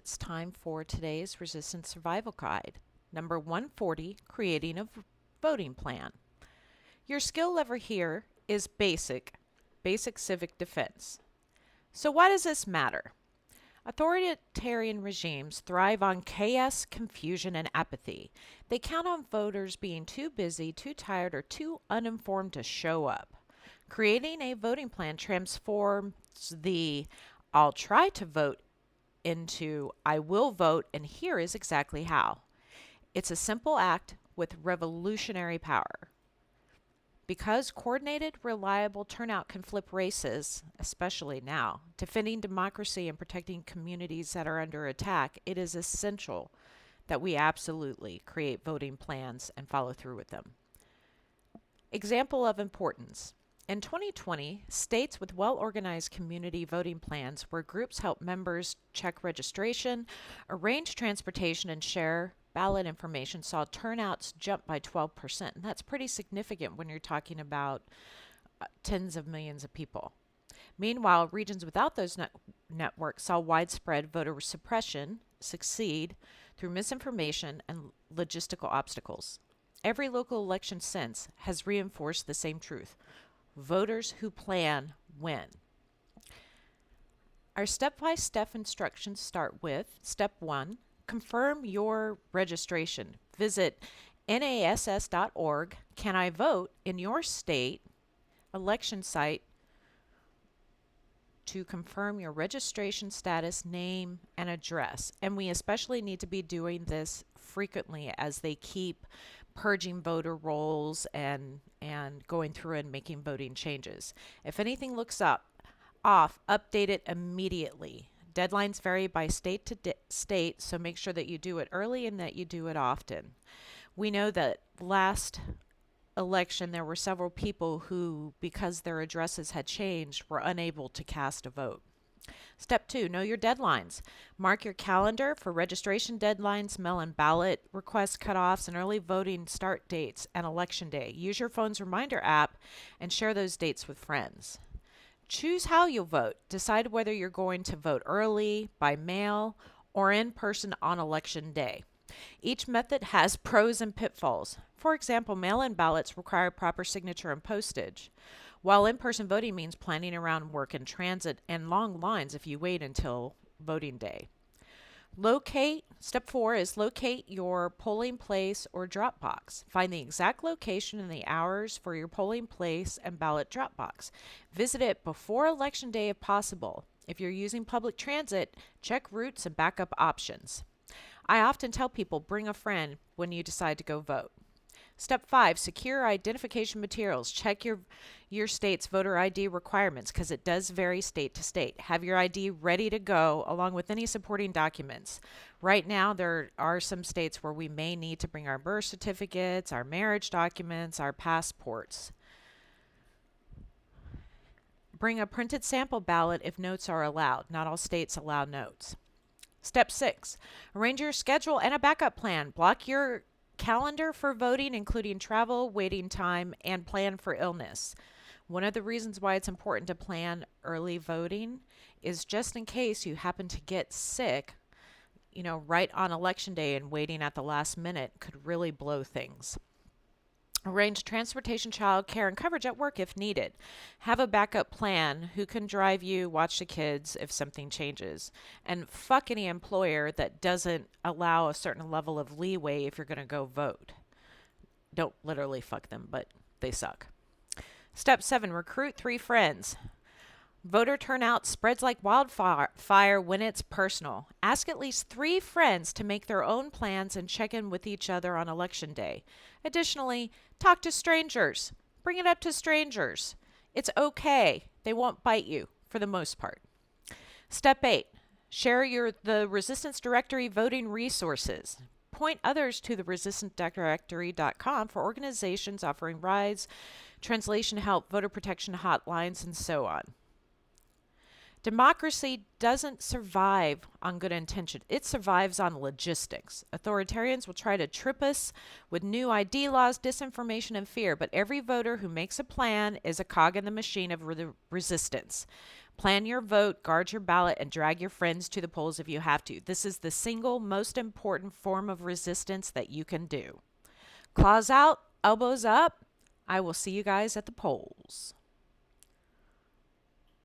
It's time for today's Resistance Survival Guide. Number 140, Creating a Voting Plan. Your skill level here is basic civic defense. So why does this matter? Authoritarian regimes thrive on chaos, confusion, and apathy. They count on voters being too busy, too tired, or too uninformed to show up. Creating a voting plan transforms the "I'll try to vote" into "I will vote, and here is exactly how." It's a simple act with revolutionary power. Because coordinated, reliable turnout can flip races, especially now, defending democracy and protecting communities that are under attack, it is essential that we absolutely create voting plans and follow through with them. Example of importance. In 2020, states with well-organized community voting plans where groups help members check registration, arrange transportation, and share ballot information saw turnouts jump by 12%. And that's pretty significant when you're talking about tens of millions of people. Meanwhile, regions without those networks saw widespread voter suppression succeed through misinformation and logistical obstacles. Every local election since has reinforced the same truth. Voters who plan win. Our step-by-step instructions start with Step 1, confirm your registration. Visit nass.org, Can I Vote, in your state election site to confirm your registration status, name, and address. And we especially need to be doing this frequently as they keep purging voter rolls and going through and making voting changes. If anything looks off, update it immediately. Deadlines vary by state to state, so make sure that you do it early and that you do it often. We know that last election there were several people who, because their addresses had changed, were unable to cast a vote. Step 2, know your deadlines. Mark your calendar for registration deadlines, mail-in ballot request cutoffs, and early voting start dates and election day. Use your phone's reminder app and share those dates with friends. Choose how you'll vote. Decide whether you're going to vote early, by mail, or in person on election day. Each method has pros and pitfalls. For example, mail-in ballots require proper signature and postage, while in-person voting means planning around work and transit and long lines if you wait until voting day. Step 4 is locate your polling place or drop box. Find the exact location and the hours for your polling place and ballot drop box. Visit it before election day if possible. If you're using public transit, check routes and backup options. I often tell people, bring a friend when you decide to go vote. Step 5, secure identification materials. Check your state's voter ID requirements because it does vary state to state. Have your ID ready to go along with any supporting documents. Right now, there are some states where we may need to bring our birth certificates, our marriage documents, our passports. Bring a printed sample ballot if notes are allowed. Not all states allow notes. Step 6, arrange your schedule and a backup plan. Block your calendar for voting, including travel, waiting time, and plan for illness. One of the reasons why it's important to plan early voting is just in case you happen to get sick, right on election day, and waiting at the last minute could really blow things. Arrange transportation, child care, and coverage at work if needed. Have a backup plan who can drive you, watch the kids if something changes. And fuck any employer that doesn't allow a certain level of leeway if you're going to go vote. Don't literally fuck them, but they suck. Step 7, recruit 3 friends. Voter turnout spreads like wildfire when it's personal. Ask at least 3 friends to make their own plans and check in with each other on election day. Additionally, talk to strangers. Bring it up to strangers. It's okay. They won't bite you for the most part. Step 8, share the Resistance Directory voting resources. Point others to the resistancedirectory.com for organizations offering rides, translation help, voter protection hotlines, and so on. Democracy doesn't survive on good intention. It survives on logistics. Authoritarians will try to trip us with new ID laws, disinformation, and fear, but every voter who makes a plan is a cog in the machine of resistance. Plan your vote, guard your ballot, and drag your friends to the polls if you have to. This is the single most important form of resistance that you can do. Claws out, elbows up. I will see you guys at the polls.